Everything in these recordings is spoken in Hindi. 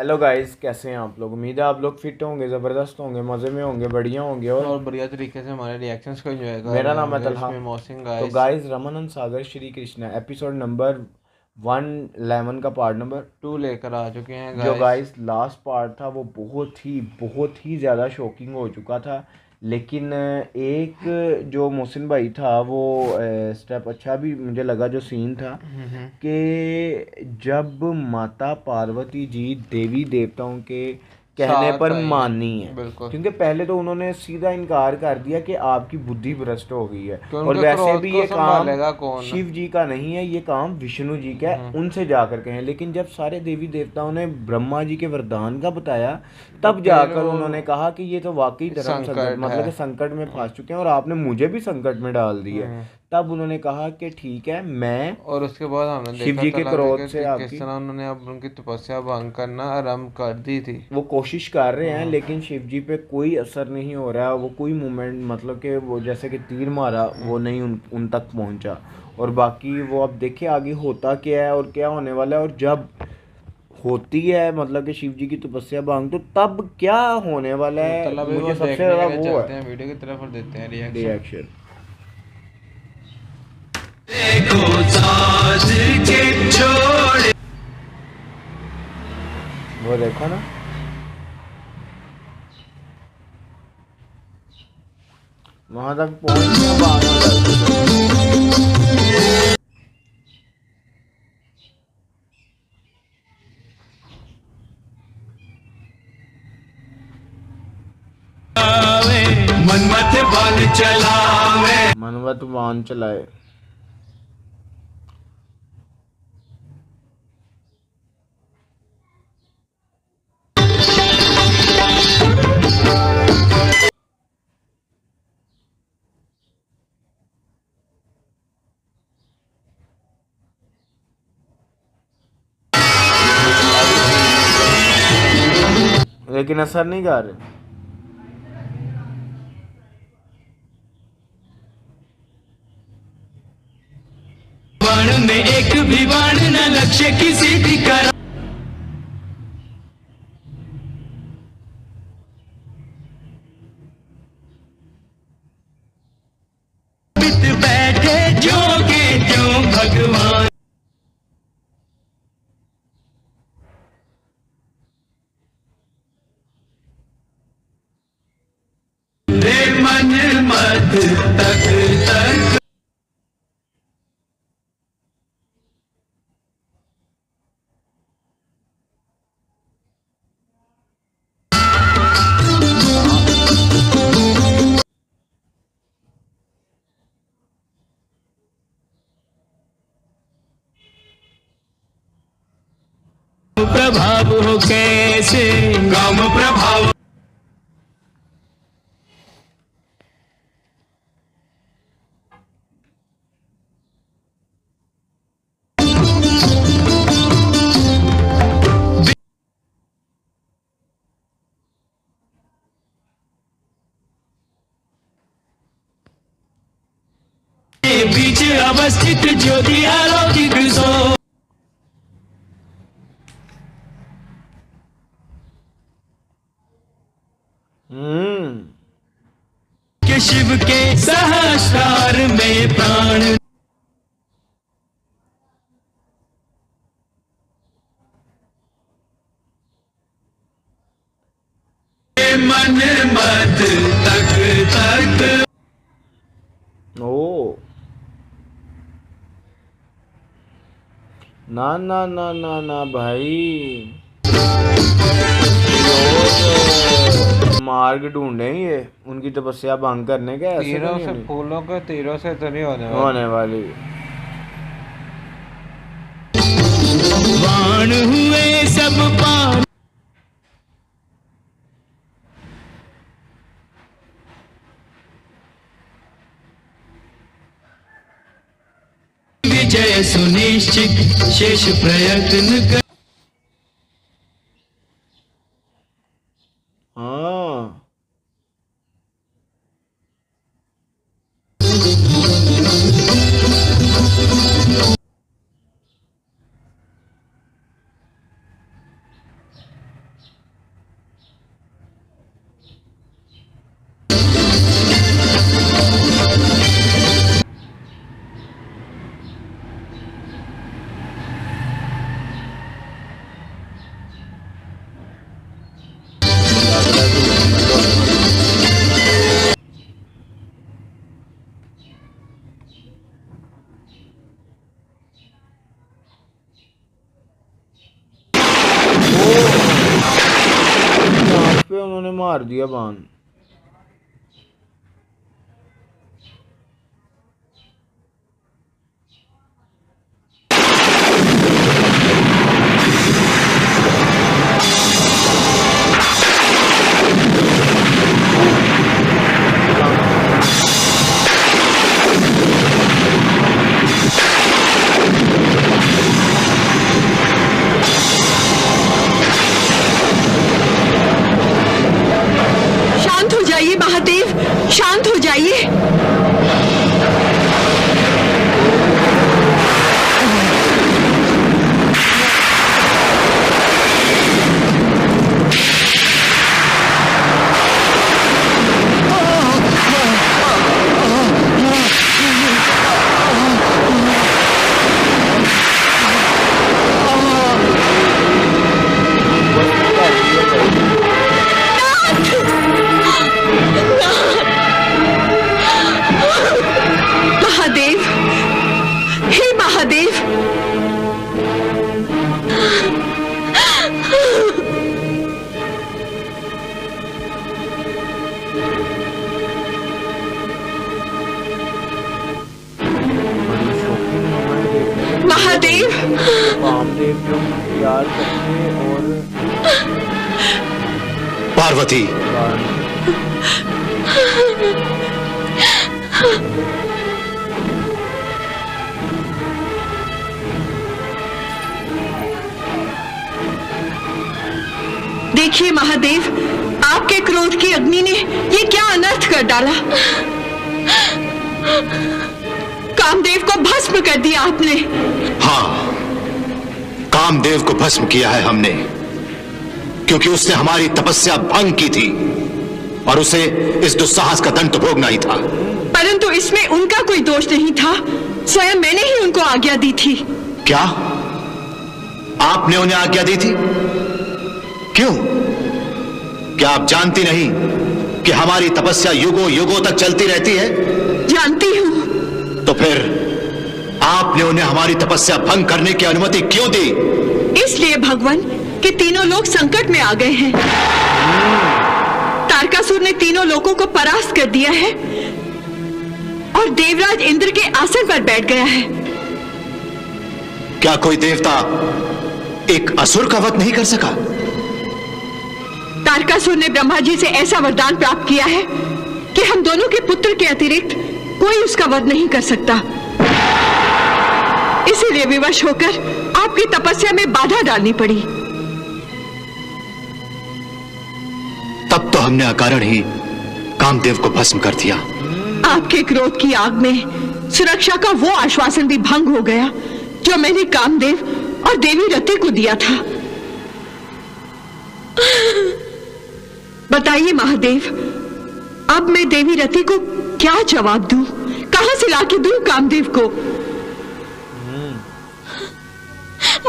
हेलो गाइस, कैसे हैं आप लोग। उम्मीद है आप लोग फिट होंगे, ज़बरदस्त होंगे, मज़े में होंगे, बढ़िया होंगे। और बढ़िया तरीके से हमारे रिएक्शंस को एंजॉय कर मेरा रहे नाम है होंगे तलहा। इसमें मौसिन तो गाइस। गाइस, रमानंद सागर श्री कृष्णा एपिसोड नंबर 111 का पार्ट नंबर 2 लेकर आ चुके हैं जो गाइस। गाइस लास्ट पार्ट था वो बहुत ही ज़्यादा शॉकिंग हो चुका था। लेकिन एक जो मोहसिन भाई था वो स्टेप अच्छा भी मुझे लगा, जो सीन था कि जब माता पार्वती जी देवी देवताओं के कहने साथ पर आई मानी है। हैं बिल्कुल, क्योंकि पहले तो उन्होंने सीधा इनकार कर दिया कि आपकी बुद्धि भ्रष्ट हो गई है, कि और उनके वैसे क्रोध भी को ये काम संभालेगा कौन। शिव जी का नहीं है, ये काम विष्णु जी का है, उनसे जाकर कहें। लेकिन जब सारे देवी देवताओं ने ब्रह्मा जी के वरदान का बताया, तो तब फिर जाकर उन्होंने कहा कि ये तो वाकई धर्म संकट, संकट है। मतलब कि संकट में फंस चुके हैं और आपने मुझे भी संकट में डाल दिया है। हम्म। तब उन्होंने कहा कि ठीक है, मैं और उसके बाद हमने शिव देखा जी के तला क्रोध से कि किस आपकी तरह उन्होंने अब उनकी तपस्या भंग करना आरंभ कर दी थी। वो कोशिश कर रहे हैं, हम्म। लेकिन शिव जी पे कोई असर नहीं हो रहा है। वो कोई मूवमेंट, मतलब कि वो जैसे कि तीर मारा वो नहीं उन तक पहुंचा। और बाकी वो अब देखे आगे होता क्या है और क्या होने वाला है। और जब होती है, मतलब कि शिव जी की तपस्या भांग, तो तब क्या होने वाला तो है, तला भी वो मुझे सबसे देखने के ज़्यादा लिए वो है चलते हैं वीडियो की तरफ और देते हैं रिएक्शन। रिएक्शन। वो देखो ना, वहां तक पहुंच गया, बानर दल। मनमथ बाण चलावे। मनवत बाण चलाए। अभी ठीक है, कोई नहीं, लेकिन असर नहीं कर रहे। बाण में एक भी बाण न लक्ष्य की सीधी करा। पित बैठे जो के त्यों भगवान। रे मन मत तक तक। प्रभाव हो कैसे काम प्रभाव। बीच अवस्थित ज्योति अलौकिक सो। हम्म। के शिव के सहस्रार में प्राण। मन मत तक तक। ओ, ना ना ना ना ना भाई, कोई और मार्ग ढूंढें ये उनकी तपस्या भंग करने के। ऐसे तो तीरों नहीं से, होनी फूलों के तीरों से तो नहीं होने वाली। होने वाली। बाण हुए सब पान। विजय सुनिश्चित शेष प्रयत्न कर। हाँ, मार दिया बाण। शांत हो जाइए महादेव, शांत हो जाइए। महादेव, हे महादेव, बड़ी शॉकिंग मोमेंट देखने को महादेव, कामदेव जो प्यार करते और पार्वती, देखिए महादेव, आपके क्रोध की अग्नि ने ये क्या अनर्थ कर डाला। कामदेव को भस्म कर दिया आपने। हाँ, कामदेव को भस्म किया है हमने, क्योंकि उसने हमारी तपस्या भंग की थी और उसे इस दुस्साहस का दंड तो भोगना ही था। परंतु इसमें उनका कोई दोष नहीं था, स्वयं मैंने ही उनको आज्ञा दी थी। क्या आपने उन्हें आज्ञा दी थी? क्यों? क्या आप जानती नहीं कि हमारी तपस्या युगों युगों तक चलती रहती है? जानती हूँ। तो फिर आपने उन्हें हमारी तपस्या भंग करने की अनुमति क्यों दी? इसलिए भगवान कि तीनों लोग संकट में आ गए हैं। तारकासुर ने तीनों लोगों को परास्त कर दिया है और देवराज इंद्र के आसन पर बैठ गया है। क्या कोई देवता एक असुर का वध नहीं कर सका? तारकासुर ने ब्रह्मा जी से ऐसा वरदान प्राप्त किया है कि हम दोनों के पुत्र के अतिरिक्त कोई उसका वध नहीं कर सकता। इसीलिए विवश होकर आपकी तपस्या में बाधा डालनी पड़ी। तब तो हमने अकारण ही कामदेव को भस्म कर दिया। आपके क्रोध की आग में सुरक्षा का वो आश्वासन भी भंग हो गया जो मैंने कामदेव और देवी रति को दिया था। बताइए महादेव, अब मैं देवी रति को क्या जवाब दूं? कहां से लाके दूं कामदेव को?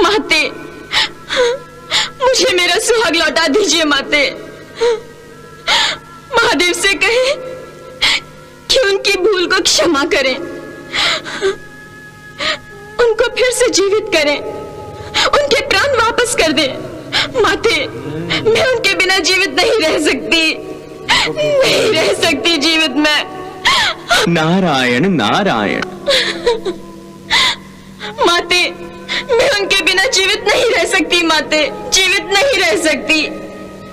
माते, मुझे मेरा सुहाग लौटा दीजिए माते। महादेव से कहें कि उनकी भूल को क्षमा करें, उनको फिर से जीवित करें, उनके प्राण वापस कर दें। माते, मैं उनके बिना जीवित नहीं रह सकती, नहीं रह सकती जीवित मैं। नारायण नारायण। माते, मैं उनके बिना जीवित नहीं रह सकती माते, जीवित नहीं रह सकती।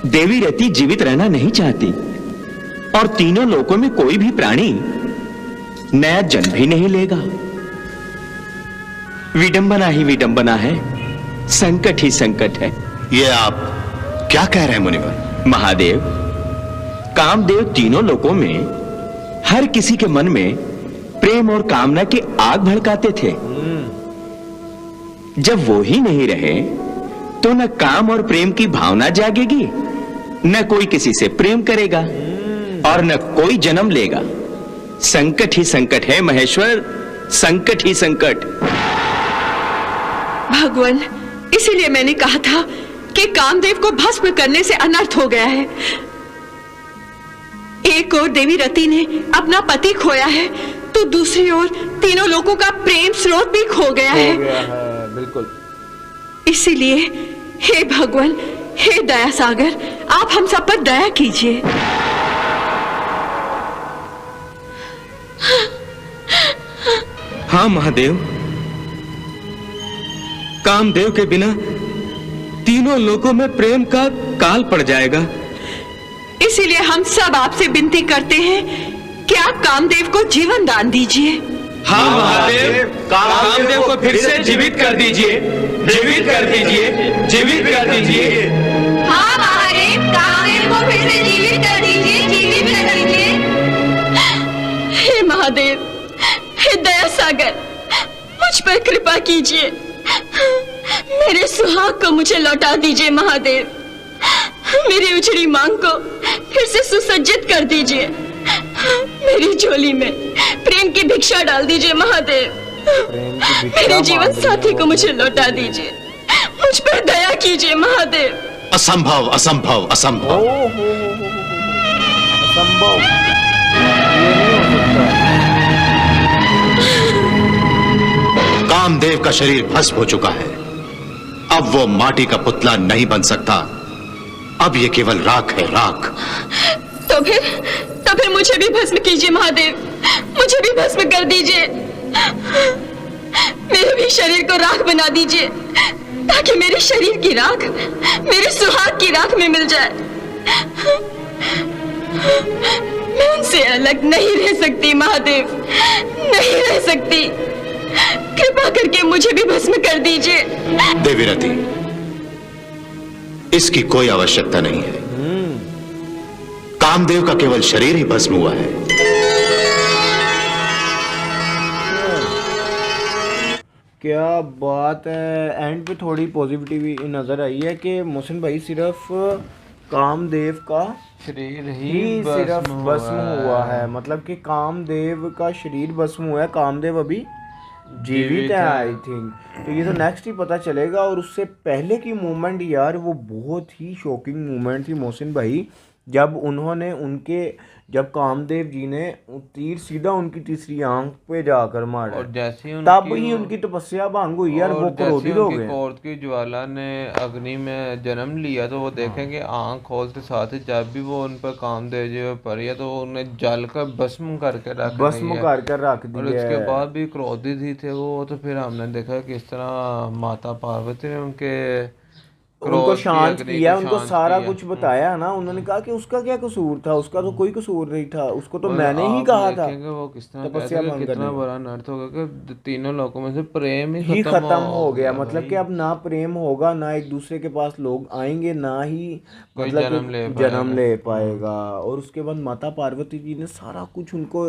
देवी रति जीवित रहना नहीं चाहती और तीनों लोकों में कोई भी प्राणी नया जन्म भी नहीं लेगा। विडंबना ही विडंबना है, संकट ही संकट है। ये आप क्या कह रहे हैं मुनिवर? महादेव, कामदेव तीनों लोकों में हर किसी के मन में प्रेम और कामना की आग भड़काते थे। जब वो ही नहीं रहे तो न काम और प्रेम की भावना जागेगी, न कोई किसी से प्रेम करेगा और न कोई जन्म लेगा। संकट ही संकट है महेश्वर, संकट ही संकट। भगवान, इसीलिए मैंने कहा था कि कामदेव को भस्म करने से अनर्थ हो गया है। एक ओर देवी रति ने अपना पति खोया है तो दूसरी ओर तीनों लोगों का प्रेम स्रोत भी खो गया है। बिल्कुल। इसीलिए हे भगवान, हे दया सागर, आप हम सब पर दया कीजिए। हाँ महादेव, कामदेव के बिना तीनों लोकों में प्रेम का काल पड़ जाएगा। इसीलिए हम सब आपसे विनती करते हैं कि आप कामदेव को जीवन दान दीजिए। हाँ महादेव, कामदेव को फिर से जीवित कर दीजिए, जीवित कर दीजिए, जीवित कर दीजिए। हाँ महादेव, कामदेव को फिर से जीवित कर दीजिए, जीवित कर दीजिए। हे महादेव, हे दया सागर, मुझ पर कृपा कीजिए। मेरे सुहाग को मुझे लौटा दीजिए महादेव। मेरी उजड़ी मांग को फिर से सुसज्जित कर दीजिए। मेरी झोली में प्रेम की भिक्षा डाल दीजिए महादेव। प्रेम की भिक्षा मेरे जीवन मांग रही साथी है को वो। मुझे लौटा दीजिए। मुझ पर दया कीजिए महादेव। असंभव असंभव असंभव। असंभव, ये नहीं हो सकता। कामदेव का शरीर भस्म हो चुका है। अब वो माटी का पुतला नहीं बन सकता। अब ये केवल राख है, राख। तो फिर मुझे भी भस्म कीजिए महादेव। मुझे भी भस्म कर दीजिए। मेरे भी शरीर को राख बना दीजिए, ताकि मेरे शरीर की राख मेरे सुहाग की राख में मिल जाए। मैं उनसे अलग नहीं रह सकती महादेव, नहीं रह सकती। कृपा करके मुझे भी भस्म कर दीजिए। देवी रति, इसकी कोई आवश्यकता नहीं है। कामदेव का केवल शरीर ही भस्म हुआ है। क्या बात है। एंड पे थोड़ी पॉजिटिविटी नजर आई है कि मोहसिन भाई सिर्फ कामदेव का शरीर ही ही सिर्फ भस्म हुआ है, मतलब कि कामदेव का शरीर भस्म हुआ है, कामदेव अभी जीवित है आई थिंक। तो ये तो नेक्स्ट ही पता चलेगा। और उससे पहले की मूवमेंट यार, वो बहुत ही शॉकिंग मूवमेंट थी मोहसिन भाई, जब कामदेव जी ने तीर सीधा उनकी तीसरी आंख पे जाकर मारा। और जैसे ही तब ही उनकी तपस्या भंग हुई यार, वो क्रोधित हो गए। कोर्ट की ज्वाला ने अग्नि में जन्म लिया, तो वो देखेंगे आंख खोलते साथ ही जब भी वो उन पर कामदेव जी पर पड़ी तो उन्हें जल कर भस्म करके रख भस्म कर रख और दिया। उसके बाद भी क्रोधित ही थे वो। तो फिर हमने देखा किस तरह माता पार्वती ने उनके उनको शांत अग्नि किया, को उनको शांत सारा किया। कुछ बताया ना। उन्होंने कहा कि उसका क्या कसूर था, उसका तो कोई कसूर नहीं था, उसको तो मैंने ही आप कहा था। देखेंगे वो किस तरह तपस्या कहते हैं, भंग कितना करने। बड़ा नर्थ होगा कि तीनों लोगों में से प्रेम ही ही खत्म हो गया। भाई। मतलब कि अब ना प्रेम होगा, ना एक दूसरे के पास लोग आएंगे, ना ही कोई मतलब जन्म ले जन्म ले पाएगा। और उसके बाद माता पार्वती जी ने सारा कुछ उनको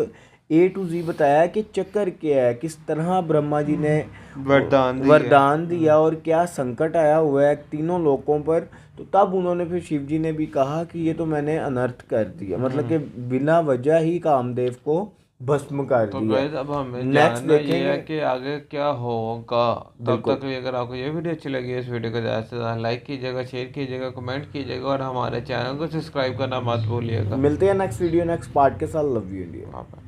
A to Z बताया कि चक्कर क्या है, किस तरह ब्रह्मा जी ने वरदान दिया और क्या संकट आया हुआ है तीनों लोगों पर। तो तब उन्होंने फिर शिव जी ने भी कहा कि ये तो मैंने अनर्थ कर दिया, मतलब कि बिना वजह ही कामदेव को भस्म कर तो दिया। गाइस अब हमें नेक्स्ट जानना ये है देखेंगे कि आगे क्या होगा। तब तक लिए अगर आपको ये वीडियो अच्छी लगी है, इस वीडियो को ज़्यादा से ज़्यादा लाइक कीजिएगा, शेयर कीजिएगा, कमेंट कीजिएगा और हमारे चैनल को सब्सक्राइब करना मत भूलिएगा। मिलते हैं नेक्स्ट वीडियो नेक्स्ट पार्ट के साथ। Love you India. वहाँ पर